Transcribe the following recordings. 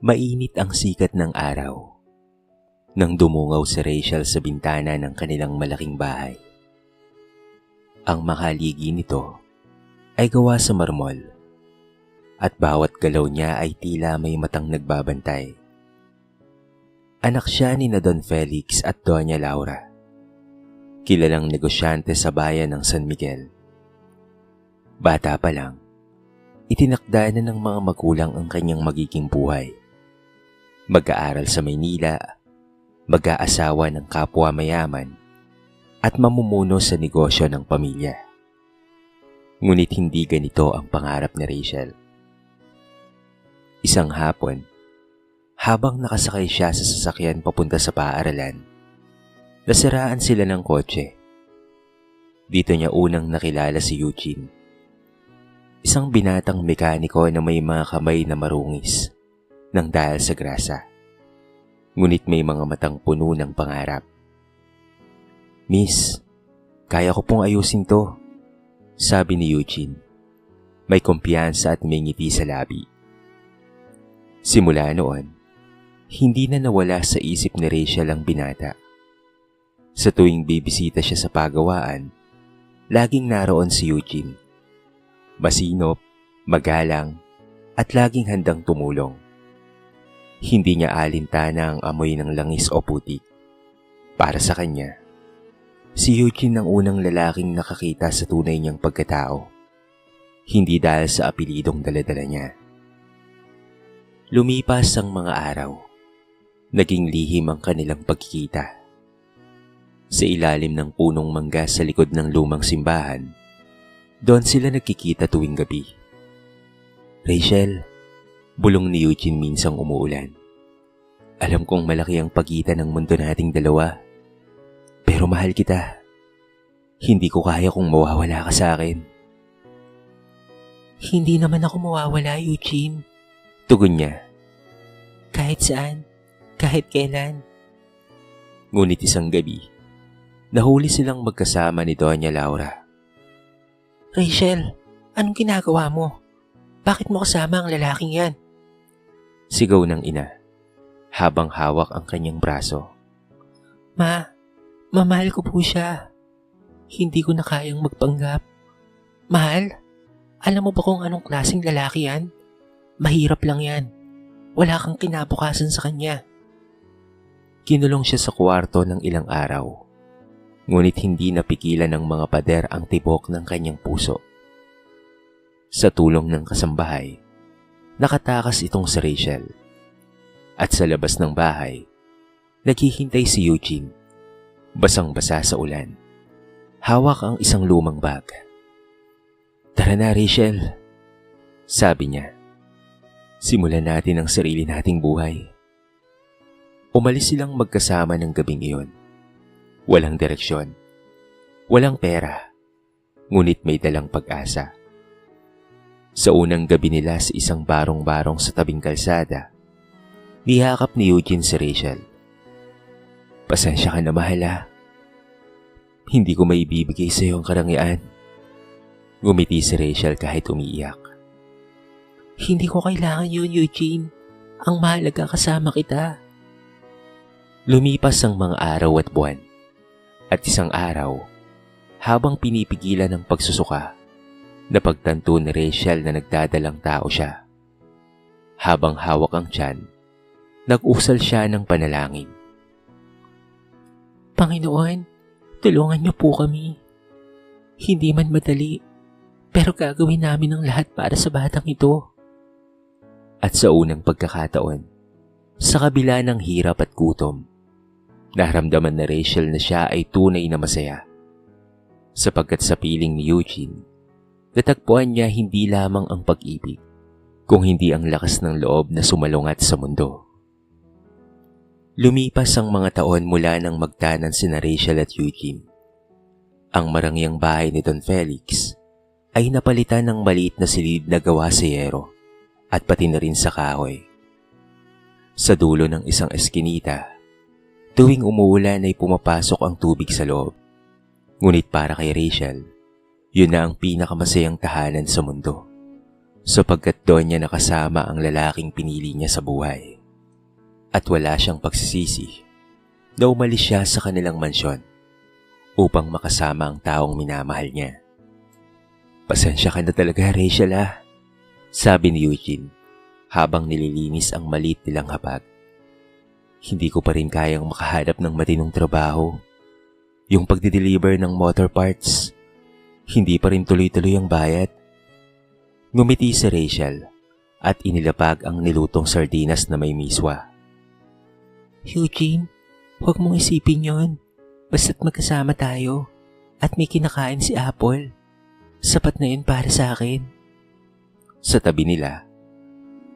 Mainit ang sikat ng araw nang dumungaw si Rachel sa bintana ng kanilang malaking bahay. Ang makaligi nito ay gawa sa marmol at bawat galaw niya ay tila may matang nagbabantay. Anak siya ni na Don Felix at Doña Laura, kilalang negosyante sa bayan ng San Miguel. Bata pa lang, itinakda na ng mga magulang ang kanyang magiging buhay. Mag-aaral sa Maynila, mag-aasawa ng kapwa mayaman, at mamumuno sa negosyo ng pamilya. Ngunit hindi ganito ang pangarap ni Rachel. Isang hapon, habang nakasakay siya sa sasakyan papunta sa paaralan, nasiraan sila ng kotse. Dito niya unang nakilala si Eugene, isang binatang mekaniko na may mga kamay na marungis nang dahil sa grasa, ngunit may mga matang puno ng pangarap. "Miss, kaya ko pong ayusin to," sabi ni Eugene. May kumpiyansa at may ngiti sa labi. Simula noon, hindi na nawala sa isip ni Rachel ang binata. Sa tuwing bibisita siya sa pagawaan, laging naroon si Eugene. Masinop, magalang, at laging handang tumulong. Hindi niya alintana ang amoy ng langis o putik. Para sa kanya, si Eugene ang unang lalaking nakakita sa tunay niyang pagkatao. Hindi dahil sa apelidong daladala niya. Lumipas ang mga araw. Naging lihim ang kanilang pagkikita. Sa ilalim ng punong mangga sa likod ng lumang simbahan, doon sila nagkikita tuwing gabi. "Rachel," bulong ni Eugene minsang umuulan, "alam kong malaki ang pagitan ng mundo nating dalawa. Pero mahal kita. Hindi ko kaya kung mawawala ka sa akin." "Hindi naman ako mawawala, Eugene," tugon niya. "Kahit saan, kahit kailan." Ngunit isang gabi, nahuli silang magkasama ni Doña Laura. "Rachel, anong ginagawa mo? Bakit mo kasama ang lalaking yan?" Sigaw ng ina, habang hawak ang kanyang braso. Mamahal ko po siya. Hindi ko na kayang magpanggap." "Mahal? Alam mo ba kung anong klaseng lalaki yan? Mahirap lang yan. Wala kang kinabukasan sa kanya." Kinulong siya sa kwarto ng ilang araw. Ngunit hindi napigilan ng mga pader ang tibok ng kanyang puso. Sa tulong ng kasambahay, nakatakas itong si Rachel. At sa labas ng bahay, naghihintay si Eugene, basang-basa sa ulan. Hawak ang isang lumang bag. "Tara na, Rachel," sabi niya. "Simulan natin ang sarili nating buhay." Umalis silang magkasama ng gabing iyon. Walang direksyon, walang pera, ngunit may dalang pag-asa. Sa unang gabi nila sa isang barong-barong sa tabing kalsada, niyakap ni Eugene si Rachel. "Pasensya ka na, mahal ah. Hindi ko maibibigay sa iyo ang karangyaan." Ngumiti si Rachel kahit umiiyak. "Hindi ko kailangan yun, Eugene. Ang mahalaga kasama kita." Lumipas ang mga araw at buwan. At isang araw, habang pinipigilan ng pagsusuka, napagtanto ni Rachel na nagdadalang tao siya. Habang hawak ang tiyan, nag-usal siya ng panalangin. "Panginoon, tulungan niyo po kami. Hindi man madali, pero gagawin namin ang lahat para sa batang ito." At sa unang pagkakataon, sa kabila ng hirap at gutom, naramdaman na Rachel na siya ay tunay na masaya. Sapagkat sa piling ni Eugene, natagpuan niya hindi lamang ang pag-ibig, kung hindi ang lakas ng loob na sumalungat sa mundo. Lumipas ang mga taon mula nang magtanan sina Rachel at Eugene. Ang marangyang bahay ni Don Felix ay napalitan ng maliit na silid na gawa sa yero at pati na rin sa kahoy. Sa dulo ng isang eskinita, tuwing umuulan ay pumapasok ang tubig sa loob. Ngunit para kay Rachel, yun na ang pinakamasayang tahanan sa mundo, sapagkat doon niya nakasama ang lalaking pinili niya sa buhay. At wala siyang pagsisisi na umalis siya sa kanilang mansyon upang makasama ang taong minamahal niya. "Pasensya ka na talaga, Rachel sabi ni Eugene habang nililinis ang maliit nilang hapag. "Hindi ko pa rin kayang makahanap ng matinong trabaho. Yung pagdi-deliver ng motor parts, hindi pa rin tuloy-tuloy ang bayad." Ngumiti si Rachel at inilapag ang nilutong sardinas na may miswa. Eugene, huwag mong isipin yon. Basta't magkasama tayo at may kinakain si Apple. Sapat na yun para sa akin. Sa tabi nila,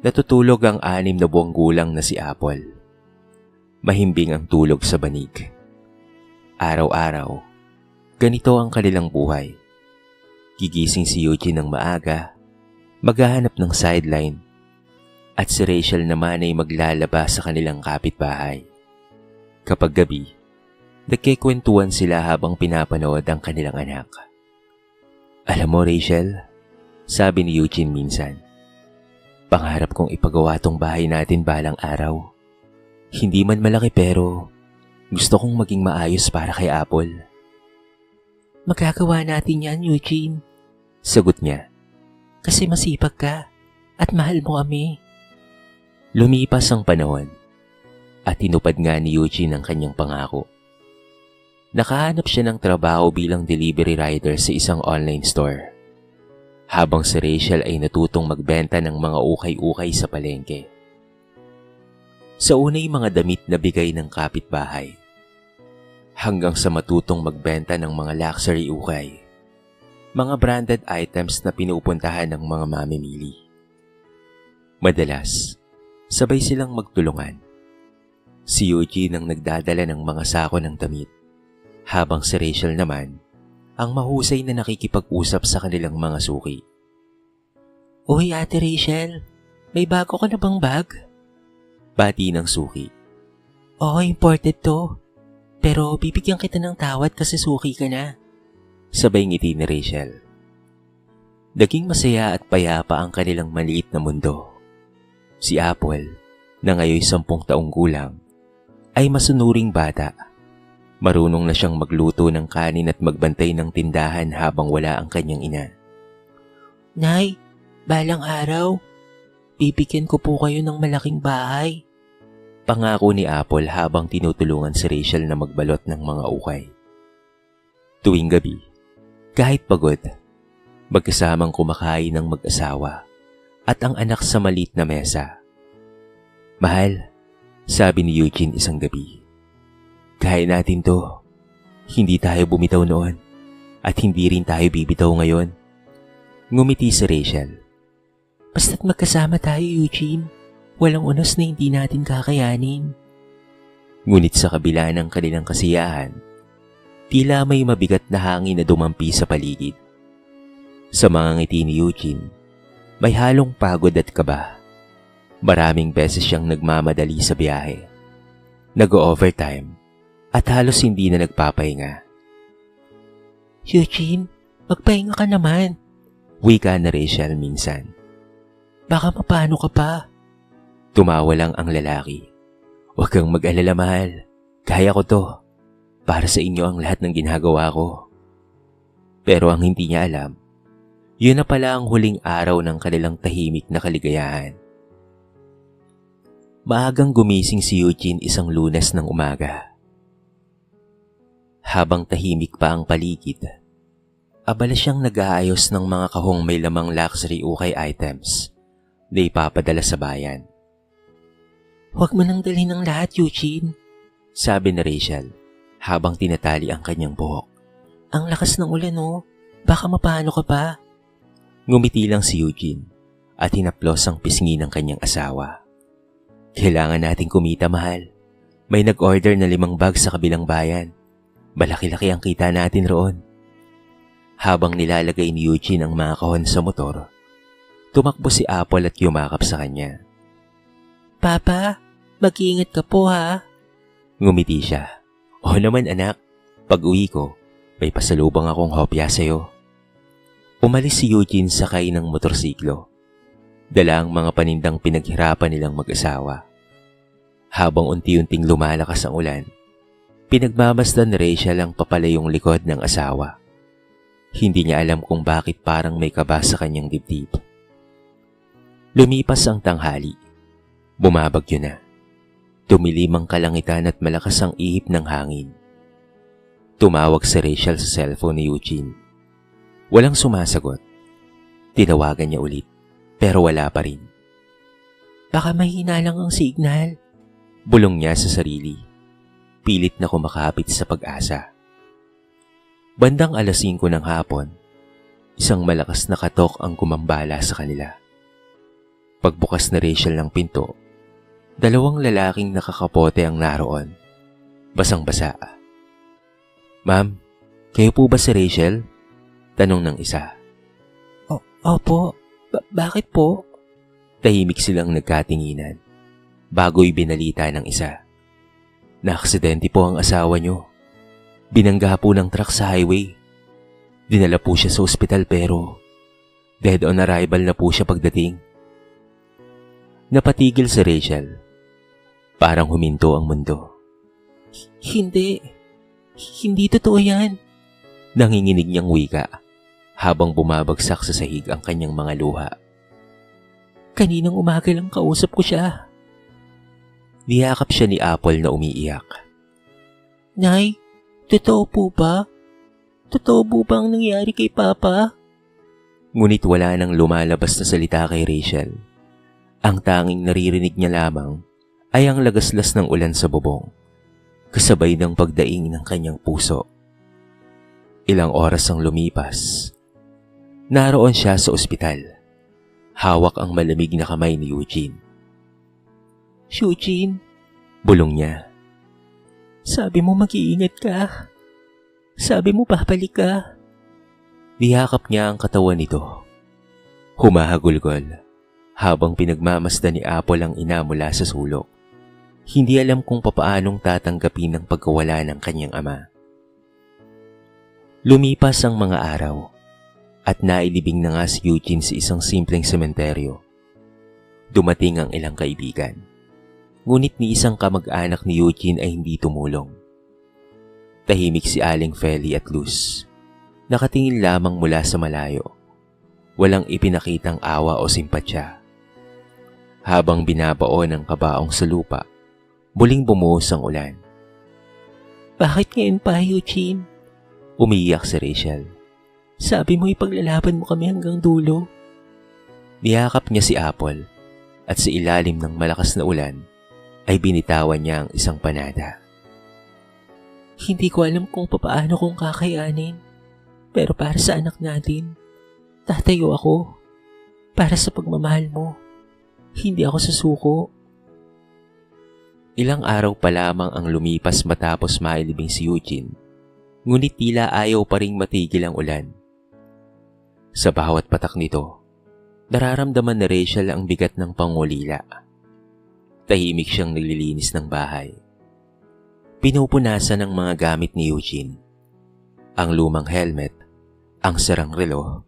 natutulog ang 6 na buwang gulang na si Apple. Mahimbing ang tulog sa banig. Araw-araw, ganito ang kanilang buhay. Gigising si Eugene ng maaga, maghahanap ng sideline, at si Rachel naman ay maglalaba sa kanilang kapitbahay. Kapag gabi, nagkikwentuhan sila habang pinapanood ang kanilang anak. "Alam mo, Rachel," sabi ni Eugene minsan, "pangarap kong ipagawa tong bahay natin balang araw. Hindi man malaki pero gusto kong maging maayos para kay Apple." Magagawa natin yan, Eugene. Sagot niya. Kasi masipag ka at mahal mo kami. Lumipas ang panahon at tinupad nga ni Eugene ang kanyang pangako. Nakahanap siya ng trabaho bilang delivery rider sa isang online store, habang si Rachel ay natutong magbenta ng mga ukay-ukay sa palengke. Sa unay mga damit na bigay ng kapitbahay, hanggang sa matutong magbenta ng mga luxury ukay, mga branded items na pinupuntahan ng mga mamimili. Madalas, sabay silang magtulungan. Si Eugene ang nagdadala ng mga sako ng damit, habang si Rachel naman ang mahusay na nakikipag-usap sa kanilang mga suki. Uy, Ate Rachel, may bago ka na bang bag? Bati ng suki. Oo, imported to. Pero bibigyan kita ng tawad kasi suki ka na. Sabay ngiti ni Rachel. Naging masaya at payapa ang kanilang maliit na mundo. Si Apple, na ngayon 10 taong gulang, ay masunuring bata. Marunong na siyang magluto ng kanin at magbantay ng tindahan habang wala ang kanyang ina. Nay, balang araw, bibigyan ko po kayo ng malaking bahay. Pangako ni Apple habang tinutulungan si Rachel na magbalot ng mga ukay. Tuwing gabi, kahit pagod, magkasamang kumakain ng mag-asawa at ang anak sa maliit na mesa. "Mahal," sabi ni Eugene isang gabi, "kaya natin to. Hindi tayo bumitaw noon at hindi rin tayo bibitaw ngayon." Ngumiti si Rachel. Basta't magkasama tayo, Eugene. Walang unos na hindi natin kakayanin. Ngunit sa kabila ng kanilang kasiyahan, tila may mabigat na hangin na dumampi sa paligid. Sa mga ngiti ni Eugene, may halong pagod at kaba. Maraming beses siyang nagmamadali sa biyahe, nag-overtime, at halos hindi na nagpapahinga. Eugene, magpahinga ka naman. Wika na Rachel minsan. Baka mapano ka pa. Tumawa lang ang lalaki. "Huwag kang mag-alala, mahal. Kaya ko to. Para sa inyo ang lahat ng ginagawa ko." Pero ang hindi niya alam, yun na pala ang huling araw ng kanilang tahimik na kaligayahan. Maagang gumising si Eugene isang Lunes ng umaga. Habang tahimik pa ang paligid, abala siyang nag-aayos ng mga kahong may lamang luxury ukay items na ipapadala sa bayan. Huwag mo nang dalhin ng lahat, Eugene, sabi ni Rachel habang tinatali ang kanyang buhok. Ang lakas ng ulan, oh. Baka mapano ka pa. Ngumiti lang si Eugene at hinaplos ang pisngi ng kanyang asawa. "Kailangan nating kumita, mahal. May nag-order na 5 bag sa kabilang bayan. Malaki-laki ang kita natin roon." Habang nilalagay ni Eugene ang mga kahon sa motor, tumakbo si Apple at yumakap sa kanya. Papa, mag-iingat ka po ha. Ngumiti siya. "Oo naman anak, pag-uwi ko, may pasalubong akong hopya sa'yo." Umalis si Eugene sakay ng motorsiklo. Dala ang mga panindang pinaghirapan nilang mag-asawa. Habang unti-unting lumalakas ang ulan, pinagmamasdan ni Rachel ang papalayong likod ng asawa. Hindi niya alam kung bakit parang may kaba sa kanyang dibdib. Lumipas ang tanghali. Bumabagyo na. Tumilim ang kalangitan at malakas ang ihip ng hangin. Tumawag si Rachel sa cellphone ni Eugene. Walang sumasagot. Tinawagan niya ulit, pero wala pa rin. Baka mahina lang ang signal. Bulong niya sa sarili. Pilit na kumakapit sa pag-asa. Bandang 5:00 ng hapon, isang malakas na katok ang gumambala sa kanila. Pagbukas na Rachel ng pinto, 2 lalaking nakakapote ang naroon. Basang-basa. "Ma'am, kayo po ba si Rachel?" Tanong ng isa. Opo, bakit po? Tahimik silang nagkatinginan. Bago'y binalita ng isa. "Naaksidente po ang asawa niyo. Binangga po ng truck sa highway. Dinala po siya sa ospital pero dead on arrival na po siya pagdating." Napatigil si Rachel. Parang huminto ang mundo. Hindi totoo yan. Nanginginig niyang wika habang bumabagsak sa sahig ang kanyang mga luha. Kaninang umaga lang kausap ko siya. Niyakap siya ni Apple na umiiyak. Nay, totoo po ba? Totoo po ba ang nangyari kay Papa? Ngunit wala nang lumalabas na salita kay Rachel. Ang tanging naririnig niya lamang ay ang lagaslas ng ulan sa bubong, kasabay ng pagdaing ng kanyang puso. Ilang oras ang lumipas. Naroon siya sa ospital. Hawak ang malamig na kamay ni Eugene. Eugene, bulong niya. Sabi mo mag-iingat ka. Sabi mo babalik ka. Niyakap niya ang katawan nito. Humahagulgol habang pinagmamasdan ni Apple ang ina mula sa sulok. Hindi alam kung papaanong tatanggapin ang pagkawala ng kanyang ama. Lumipas ang mga araw at nailibing na nga si Eugene sa isang simpleng sementeryo. Dumating ang ilang kaibigan. Ngunit ni isang kamag-anak ni Eugene ay hindi tumulong. Tahimik si Aling Feli at Luz. Nakatingin lamang mula sa malayo. Walang ipinakitang awa o simpatya. Habang binabaon ang kabaong sa lupa, muling bumuhos ang ulan. Bakit ngayon pa, Eugene? Umiiyak si Rachel. Sabi mo ipaglalaban mo kami hanggang dulo. Niyakap niya si Apple at sa ilalim ng malakas na ulan ay binitawan niya ang isang panada. Hindi ko alam kung papaano kong kakayanin. Pero para sa anak natin, tatayo ako. Para sa pagmamahal mo, hindi ako susuko. Ilang araw pa lamang ang lumipas matapos mailibing si Eugene, ngunit tila ayaw pa ring matigil ang ulan. Sa bawat patak nito, nararamdaman ni Rachel ang bigat ng pangulila. Tahimik siyang naglilinis ng bahay. Pinupunasan ang mga gamit ni Eugene. Ang lumang helmet, ang sarang relo,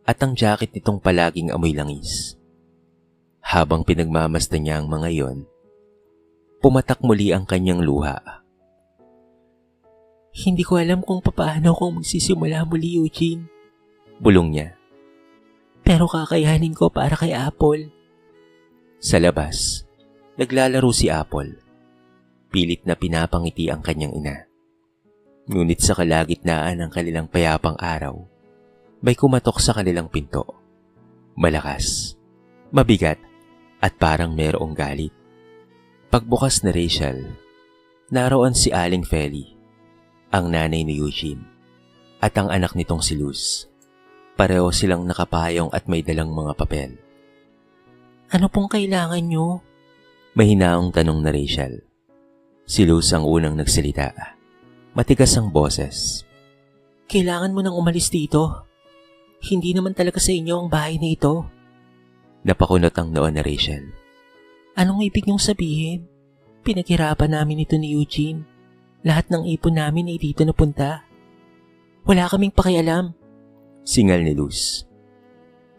at ang jacket nitong palaging amoy langis. Habang pinagmamasdan niya ang mga iyon, pumatak muli ang kanyang luha. Hindi ko alam kung papaano akong magsisimula muli, Eugene. Bulong niya. Pero kakayanin ko para kay Apple. Sa labas, naglalaro si Apple. Pilit na pinapangiti ang kanyang ina. Ngunit sa kalagitnaan ng kanilang payapang araw, may kumatok sa kanilang pinto. Malakas, mabigat, at parang mayroong galit. Pagbukas na Rachel, naroon si Aling Feli, ang nanay ni Eugene, at ang anak nitong si Luz. Pareho silang nakapayong at may dalang mga papel. Ano pong kailangan nyo? Mahinaong tanong na Rachel. Si Luz ang unang nagsalita. Matigas ang boses. Kailangan mo nang umalis dito. Hindi naman talaga sa inyo ang bahay na ito. Napakunot ang noon na Rachel. Anong ibig niyong sabihin? Pinaghirapan namin ito ni Eugene. Lahat ng ipon namin ay dito napunta. Wala kaming pakialam. Singal ni Luz.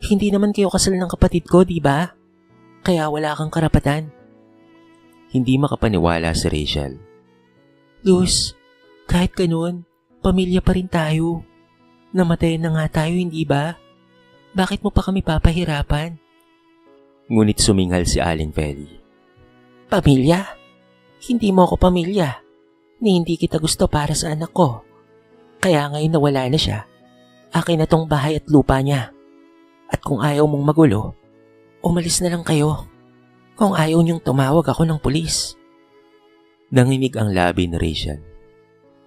Hindi naman kayo kasal ng kapatid ko, di ba? Kaya wala kang karapatan. Hindi makapaniwala si Rachel. Luz, kahit ganun, pamilya pa rin tayo. Namatay na nga tayo, hindi ba? Bakit mo pa kami papahirapan? Ngunit suminghal si Aling Feli. Pamilya? Hindi mo ako pamilya. Ni hindi kita gusto para sa anak ko. Kaya ngayon na wala na siya, akin na tong bahay at lupa niya. At kung ayaw mong magulo, umalis na lang kayo. Kung ayaw niyong tumawag ako ng pulis. Nanginig ang labi ni Rachel.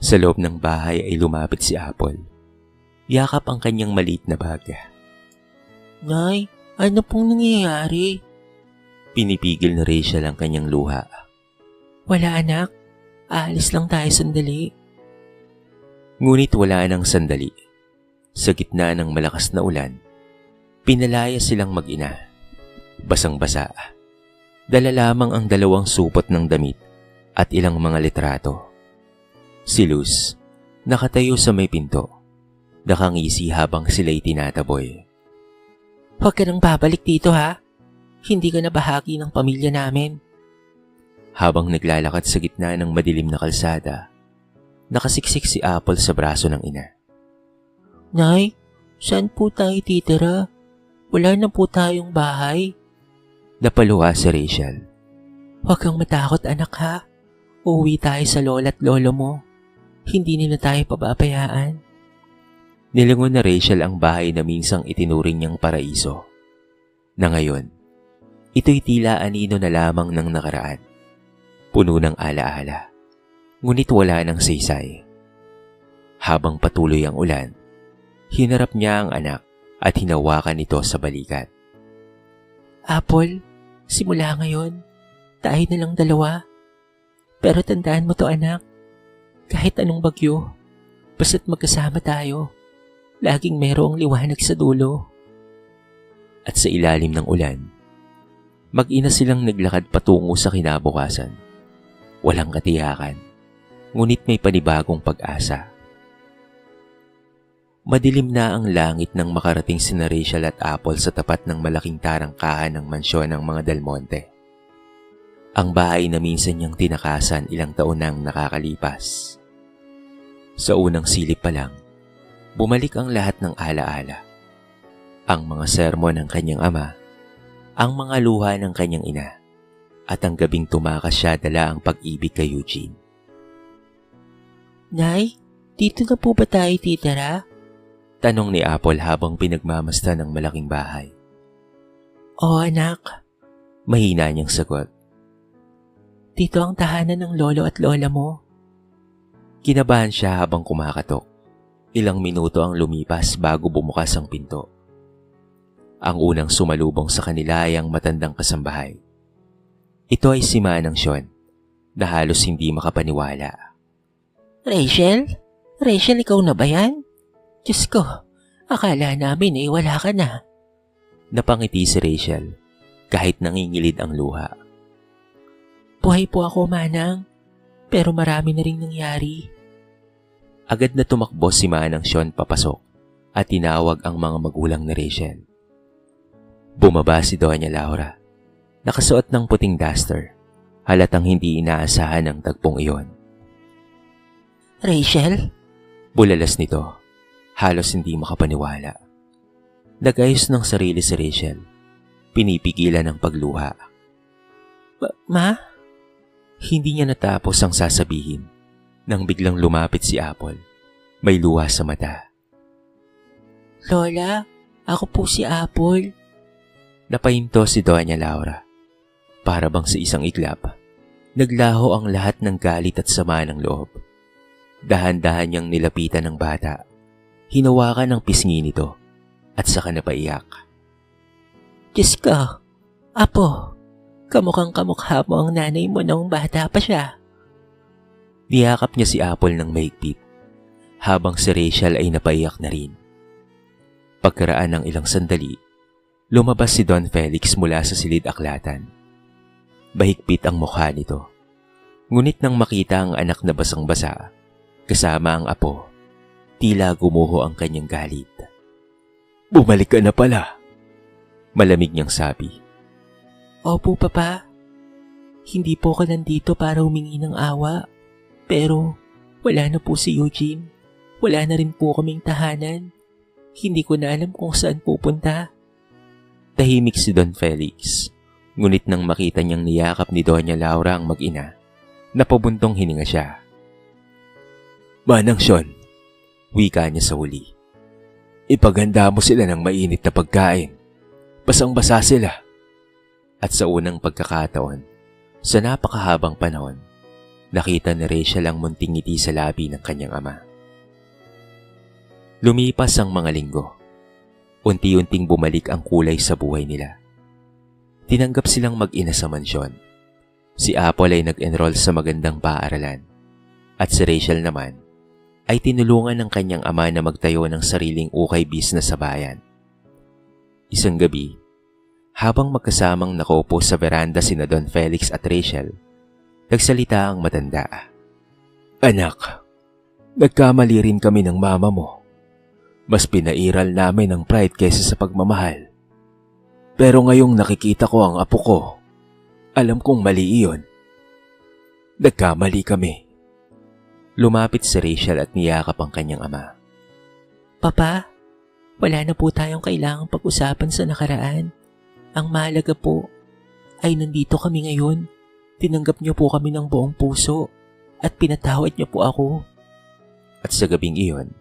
Sa loob ng bahay ay lumapit si Apple. Yakap ang kanyang maliit na bag. Nay, ano pong nangyayari? Pinipigil ni Rachel ang kanyang luha. Wala anak, aalis lang tayo sandali. Ngunit wala nang sandali. Sa gitna ng malakas na ulan, pinalaya silang mag-ina. Basang-basa. Dala lamang ang 2 supot ng damit at ilang mga litrato. Si Luz, nakatayo sa may pinto, nakangisi habang sila'y tinataboy. Huwag ka nang babalik dito ha. Hindi ka na bahagi ng pamilya namin. Habang naglalakad sa gitna ng madilim na kalsada, nakasiksik si Apple sa braso ng ina. Nay, saan po tayo titira? Wala na po tayong bahay. Napaluha si Rachel. Huwag kang matakot anak ha. Uuwi tayo sa lola at lolo mo. Hindi nila tayo pababayaan. Nilingon na Rachel ang bahay na minsang itinuring niyang paraiso. Na ngayon, ito'y tila anino na lamang ng nakaraan. Puno ng alaala. Ngunit wala ng saysay. Habang patuloy ang ulan, hinarap niya ang anak at hinawakan ito sa balikat. Apple, simula ngayon, tayo na lang 2. Pero tandaan mo to anak, kahit anong bagyo, basta't magkasama tayo, laging merong liwanag sa dulo. At sa ilalim ng ulan, mag-ina silang naglakad patungo sa kinabukasan. Walang katiyakan, ngunit may panibagong pag-asa. Madilim na ang langit nang makarating sina Rachel at Apple sa tapat ng malaking tarangkahan ng mansyon ng mga Del Monte. Ang bahay na minsan niyang tinakasan ilang taon nang nakakalipas. Sa unang silip pa lang, bumalik ang lahat ng alaala. Ang mga sermon ng kanyang ama, ang mga luha ng kanyang ina, at ang gabing tumakas siya dala ang pag-ibig kay Eugene. Nay, dito na po ba tayo titira? Tanong ni Apple habang pinagmamasdan ng malaking bahay. Oo anak. Mahina niyang sagot. Dito ang tahanan ng lolo at lola mo. Kinabahan siya habang kumakatok. Ilang minuto ang lumipas bago bumukas ang pinto. Ang unang sumalubong sa kanila ay ang matandang kasambahay. Ito ay si Manang Sean, na halos hindi makapaniwala. Rachel? Rachel, ikaw na ba yan? Diyos ko, akala namin ay wala ka na. Napangiti si Rachel, kahit nangingilid ang luha. Buhay po ako, Manang, pero marami na ring nangyari. Agad na tumakbo si Manang Sean papasok at tinawag ang mga magulang ni Rachel. Bumaba si Doña Laura, nakasuot ng puting duster, halatang hindi inaasahan ang tagpong iyon. Rachel? Bulalas nito, halos hindi makapaniwala. Nagayos ng sarili si Rachel, pinipigilan ang pagluha. Ma? Hindi niya natapos ang sasabihin nang biglang lumapit si Apple. May luha sa mata. Lola, ako po si Apple. Napahinto si Doña Laura. Para bang sa isang iglap, naglaho ang lahat ng galit at sama ng loob. Dahan-dahan niyang nilapitan ng bata. Hinawakan ang pisngi nito at saka napaiyak. Diyos ko, Apo, kamukhang kamukha mo ang nanay mo noong bata pa siya. Niyakap niya si Apple ng mahigpit, habang si Rachel ay napaiyak na rin. Pagkaraan ng ilang sandali, lumabas si Don Felix mula sa silid-aklatan. Bahigpit ang mukha nito. Ngunit nang makita ang anak na basang-basa, kasama ang apo, tila gumuho ang kanyang galit. Bumalik ka na pala, malamig niyang sabi. Opo, Papa. Hindi po ako nandito para humingi ng awa. Pero wala na po si Eugene. Wala na rin po kaming tahanan. Hindi ko na alam kung saan pupunta. Tahimik si Don Felix. Ngunit nang makita niyang niyakap ni Doña Laura ang mag-ina, napabuntong hininga siya. Manang Sean, wika niya sa huli. Ipaganda mo sila ng mainit na pagkain. Basang-basa sila. At sa unang pagkakataon, sa napakahabang panahon, nakita ni Rachel ang munting ngiti sa labi ng kanyang ama. Lumipas ang mga linggo. Unti-unting bumalik ang kulay sa buhay nila. Tinanggap silang mag-ina sa mansyon. Si Apple ay nag-enroll sa magandang paaralan. At si Rachel naman ay tinulungan ng kanyang ama na magtayo ng sariling ukay business sa bayan. Isang gabi, habang magkasamang nakaupo sa veranda sina Don Felix at Rachel, nagsalita ang matanda. Anak, nagkamali rin kami ng mama mo. Mas pinairal namin ang pride kaysa sa pagmamahal. Pero ngayong nakikita ko ang apo ko, alam kong mali iyon. Nagkamali kami. Lumapit si Rachel at niyakap ang kanyang ama. Papa, wala na po tayong kailangang pag-usapan sa nakaraan. Ang mahalaga po ay nandito kami ngayon. Tinanggap niyo po kami ng buong puso at pinatawad niyo po ako. At sa gabing iyon,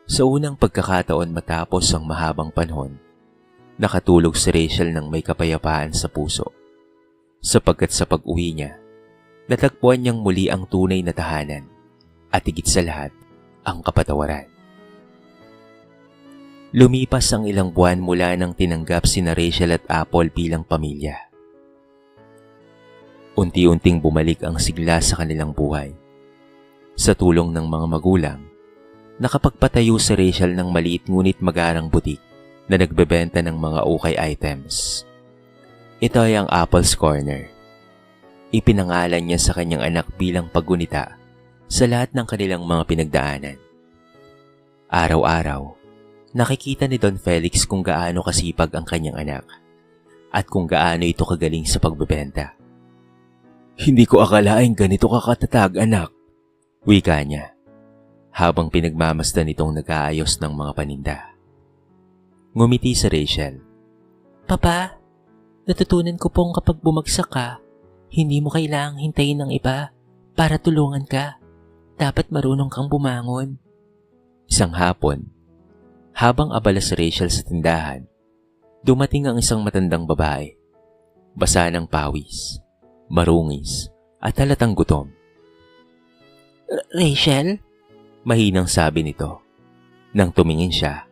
sa unang pagkakataon matapos ang mahabang panahon, nakatulog si Rachel ng may kapayapaan sa puso. Sapagkat sa pag-uwi niya, natagpuan niyang muli ang tunay na tahanan at higit sa lahat, ang kapatawaran. Lumipas ang ilang buwan mula nang tinanggap sina Rachel at Apple bilang pamilya. Unti-unting bumalik ang sigla sa kanilang buhay. Sa tulong ng mga magulang, nakapagpatayo si Rachel ng maliit ngunit magarang butik na nagbebenta ng mga ukay items. Ito ay ang Apple's Corner. Ipinangalan niya sa kanyang anak bilang paggunita sa lahat ng kanilang mga pinagdaanan. Araw-araw, nakikita ni Don Felix kung gaano kasipag ang kanyang anak at kung gaano ito kagaling sa pagbebenta. Hindi ko akalaing ganito kakatatag, anak, wika niya, habang pinagmamasdan itong nag-aayos ng mga paninda. Ngumiti si Rachel. Papa, natutunan ko pong kapag bumagsak ka, hindi mo kailangang hintayin ng iba para tulungan ka. Dapat marunong kang bumangon. Isang hapon, habang abala si Rachel sa tindahan, dumating ang isang matandang babae. Basa ng pawis, marungis, at halatang gutom. Rachel? Mahinang sabi nito. Nang tumingin siya,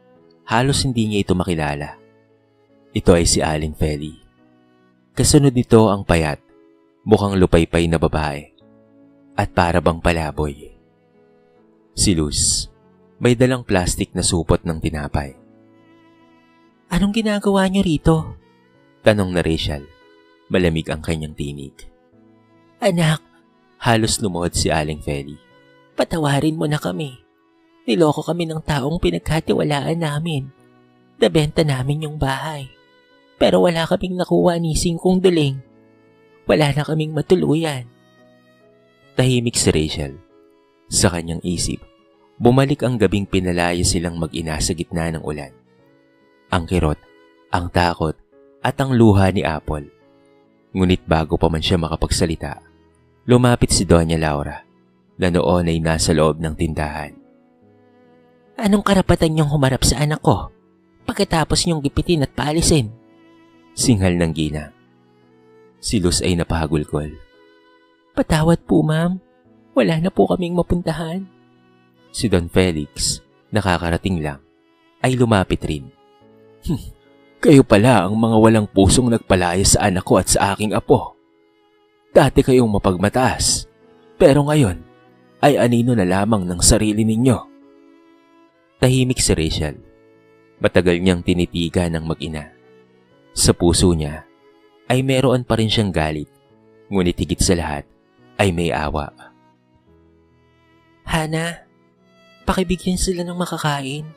halos hindi niya ito makilala. Ito ay si Aling Feli. Kasunod nito ang payat, mukhang lupaypay na babae, at para bang palaboy. Si Luz, may dalang plastik na supot ng tinapay. Anong ginagawa niyo rito? Tanong na Rachel, malamig ang kanyang tinig. Anak, halos lumuhod si Aling Feli. Patawarin mo na kami. Niloko kami ng taong pinagkatiwalaan namin. Nabenta namin yung bahay. Pero wala kaming nakuha ni singkong duling. Wala na kaming matuluyan. Tahimik si Rachel. Sa kanyang isip, bumalik ang gabing pinalaya silang mag-ina sa gitna ng ulan. Ang kirot, ang takot, at ang luha ni Apple. Ngunit bago pa man siya makapagsalita, lumapit si Doña Laura na noon ay nasa loob ng tindahan. Anong karapatan niyong humarap sa anak ko pagkatapos niyong gipitin at paalisin? Singhal ng ginang. Si Luz ay napahagulgol. Patawad po, ma'am. Wala na po kaming mapuntahan. Si Don Felix, nakakarating lang, ay lumapit rin. Kayo pala ang mga walang pusong nagpalaya sa anak ko at sa aking apo. Dati kayong mapagmataas, pero ngayon ay anino na lamang ng sarili ninyo. Tahimik si Rachel. Matagal niyang tinitigan ng mag-ina. Sa puso niya ay meron pa rin siyang galit, ngunit higit sa lahat ay may awa. Hana, pakibigyan sila ng makakain.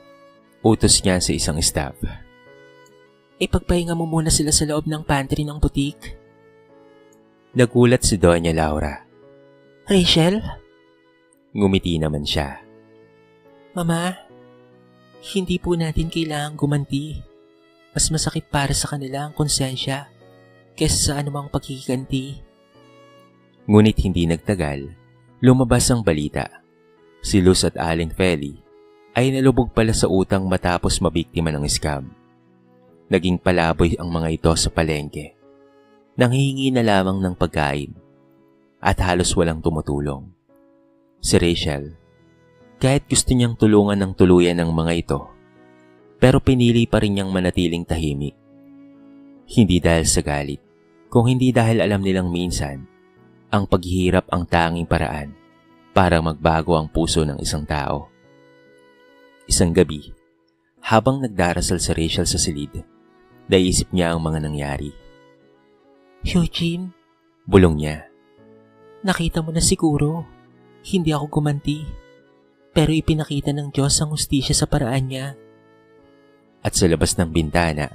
Utos niya sa isang staff. Ipagpahinga mo muna sila sa loob ng pantry ng butik. Nagulat si Doña Laura. Rachel? Ngumiti naman siya. Mama, hindi po natin kailangang gumanti. Mas masakit para sa kanila ang konsensya kaysa sa anumang pagkikiganti. Ngunit hindi nagtagal, lumabas ang balita. Si Luz at Aling Feli ay nalubog pala sa utang matapos mabiktima ng scam. Naging palaboy ang mga ito sa palengke. Nanghihingi na lamang ng pagkain at halos walang tumutulong. Si Rachel, kahit gusto niyang tulungan ng tuluyan ng mga ito, pero pinili pa rin niyang manatiling tahimik. Hindi dahil sa galit, kung hindi dahil alam nilang minsan, ang paghihirap ang tanging paraan para magbago ang puso ng isang tao. Isang gabi, habang nagdarasal si Rachel sa silid, naisip niya ang mga nangyari. Eugene, Bulong niya. nakita mo na siguro. Hindi ako gumanti. Pero ipinakita ng Diyos ang hustisya sa paraan niya. At sa labas ng bintana,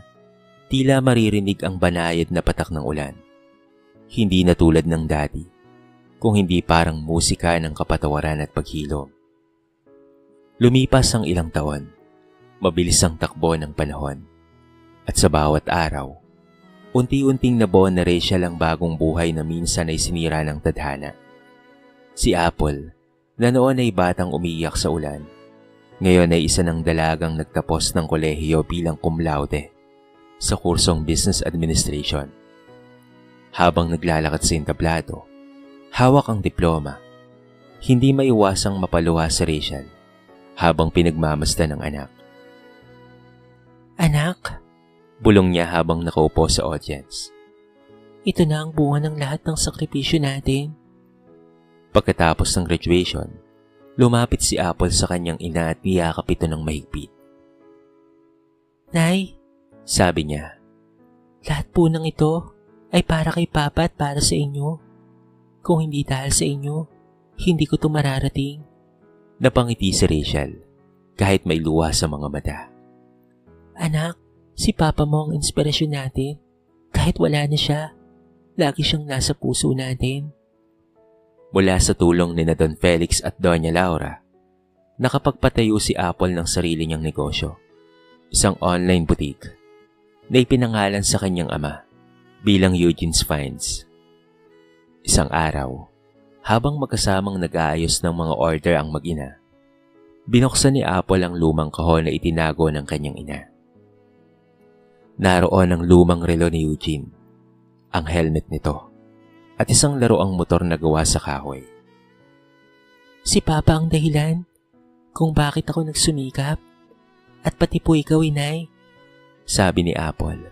tila maririnig ang banayad na patak ng ulan. Hindi na tulad ng dati, kung hindi parang musika ng kapatawaran at paghilom. Lumipas ang ilang taon, mabilis ang takbo ng panahon. At sa bawat araw, unti-unting nabuo na Rachel ang bagong buhay na minsan ay sinira ng tadhana. Si Apple, na noon ay batang umiiyak sa ulan, ngayon ay isa ng dalagang nagtapos ng kolehiyo bilang cum laude sa kursong Business Administration. Habang naglalakad sa entablado, hawak ang diploma, hindi maiwasang mapaluha si Rachel habang pinagmamasdan ng anak. Anak, Bulong niya habang nakaupo sa audience. ito na ang bunga ng lahat ng sakripisyo natin. Pagkatapos ng graduation, lumapit si Apple sa kanyang ina at niyakap ito ng mahigpit. Nay, Sabi niya, lahat po ng ito ay para kay Papa at para sa inyo. Kung hindi dahil sa inyo, hindi ko ito mararating. napangiti si Rachel kahit may luha sa mga mata. Anak, si Papa mo ang inspirasyon natin. Kahit wala na siya, lagi siyang nasa puso natin. Mula sa tulong ni Don Felix at Doña Laura, nakapagpatayo si Apple ng sarili niyang negosyo, isang online boutique na ipinangalan sa kanyang ama bilang Eugene's Finds. Isang araw, habang magkasamang nag-aayos ng mga order ang mag-ina, binuksan ni Apple ang lumang kahon na itinago ng kanyang ina. Naroon ang lumang relo ni Eugene, ang helmet nito, at isang laruang motor na gawa sa kahoy. Si Papa ang dahilan kung bakit ako nagsumikap. At pati po ikaw, Inay. Sabi ni Apple.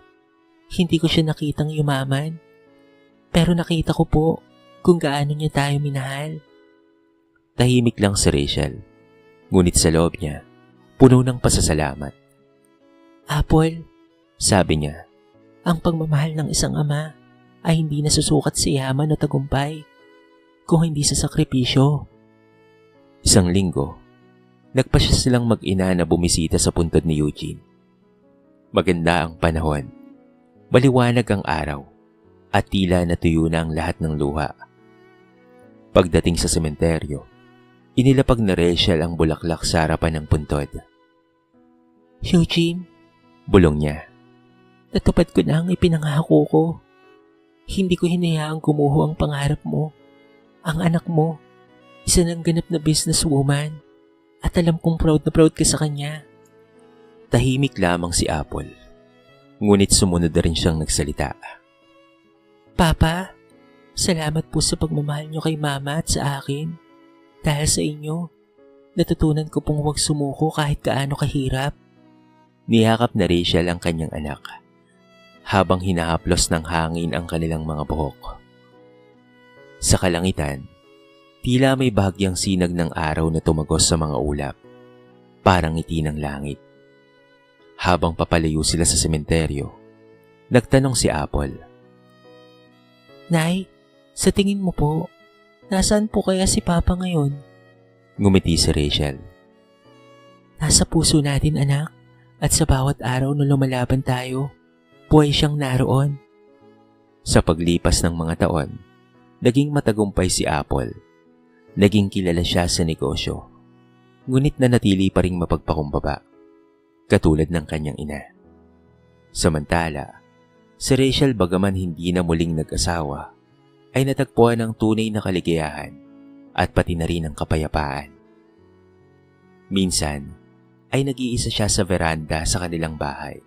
Hindi ko siya nakitang yumaman. Pero nakita ko po kung gaano niya tayo minahal. Tahimik lang si Rachel, ngunit sa loob niya, puno ng pasasalamat. Apple, Sabi niya, ang pagmamahal ng isang ama ay hindi nasusukat sa yaman o tagumpay kung hindi sa sakripisyo. isang linggo, nagpasya silang mag-ina na bumisita sa puntod ni Eugene. Maganda ang panahon, maliwanag ang araw, at tila natuyo na ang lahat ng luha. Pagdating sa sementeryo, inilapag na Rachel ang bulaklak sa harapan ng puntod. Eugene, Bulong niya. natupad ko na ang ipinangako ko. Hindi ko hinayaang gumuho ang pangarap mo. Ang anak mo, isa ng ganap na businesswoman. At alam kong proud na proud ka sa kanya. Tahimik lamang si Apple, ngunit sumunod na rin siyang nagsalita. Papa, salamat po sa pagmamahal niyo kay Mama at sa akin. Dahil sa inyo, natutunan ko pong huwag sumuko kahit kaano kahirap. Niyakap na Rachel ang kanyang anak, habang hinahaplos ng hangin ang kanilang mga buhok. Sa kalangitan, tila may bahagyang sinag ng araw na tumagos sa mga ulap, parang ngiti ng langit. Habang papalayo sila sa sementeryo, nagtanong si Apple. Nay, sa tingin mo po, nasaan po kaya si Papa ngayon? Ngumiti si Rachel. Nasa puso natin, anak, at sa bawat araw na lumalaban tayo, buhay siyang naroon. Sa paglipas ng mga taon, Naging matagumpay si Apple. Naging kilala siya sa negosyo. Ngunit nanatili pa ring mapagpakumbaba, katulad ng kanyang ina. Samantala, si Rachel bagaman hindi na muling nag-asawa, ay natagpuan ng tunay na kaligayahan at pati na rin ang kapayapaan. Minsan, ay nag-iisa siya sa veranda sa kanilang bahay.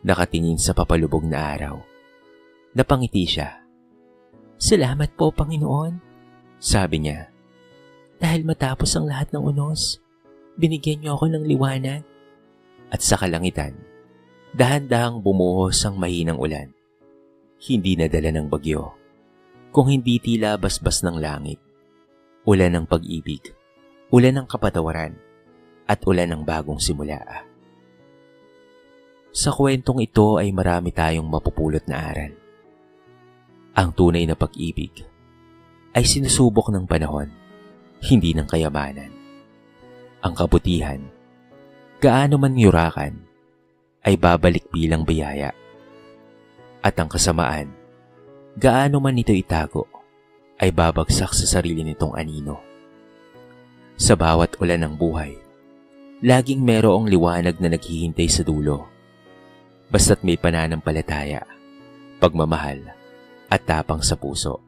Nakatingin sa papalubog na araw. Napangiti siya. Salamat po, Panginoon. Sabi niya, Dahil matapos ang lahat ng unos, binigyan niyo ako ng liwanag. at sa kalangitan, dahan-dahang bumuhos ang mahinang ulan. Hindi nadala ng bagyo, kung hindi tila basbas ng langit. Ulan ng pag-ibig, ulan ng kapatawaran, at ulan ng bagong simula. Sa kwentong ito ay marami tayong mapupulot na aral. Ang tunay na pag-ibig ay sinusubok ng panahon, hindi ng kayamanan. Ang kabutihan, gaano man yurakan, ay babalik bilang biyaya. At ang kasamaan, gaano man ito itago, ay babagsak sa sarili nitong anino. Sa bawat ulan ng buhay, laging merong liwanag na naghihintay sa dulo. Basta't may pananampalataya, pagmamahal, at tapang sa puso.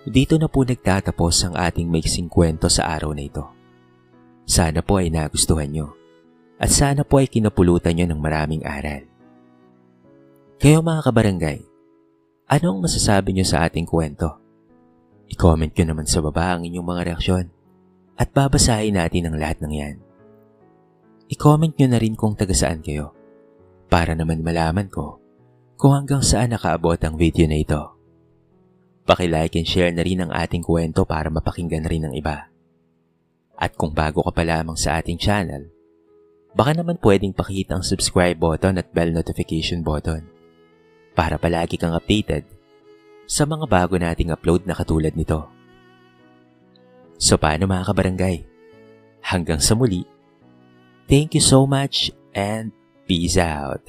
Dito na po nagtatapos ang ating maiksing kwento sa araw na ito. Sana po ay nagustuhan nyo, at sana po ay kinapulutan nyo ng maraming aral. Kayo mga kabarangay, anong masasabi nyo sa ating kwento? I-comment nyo naman sa baba ang inyong mga reaksyon, at babasahin natin ang lahat ng yan. I-comment nyo na rin kung taga saan kayo, para naman malaman ko kung hanggang saan nakaabot ang video na ito. Paki-like and share na rin ang ating kwento para mapakinggan rin ng iba. At kung bago ka pa lamang sa ating channel, baka naman pwedeng pakita ang subscribe button at bell notification button para palagi kang updated sa mga bago nating upload na katulad nito. So paano mga kabarangay? Hanggang sa muli. Thank you so much and peace out.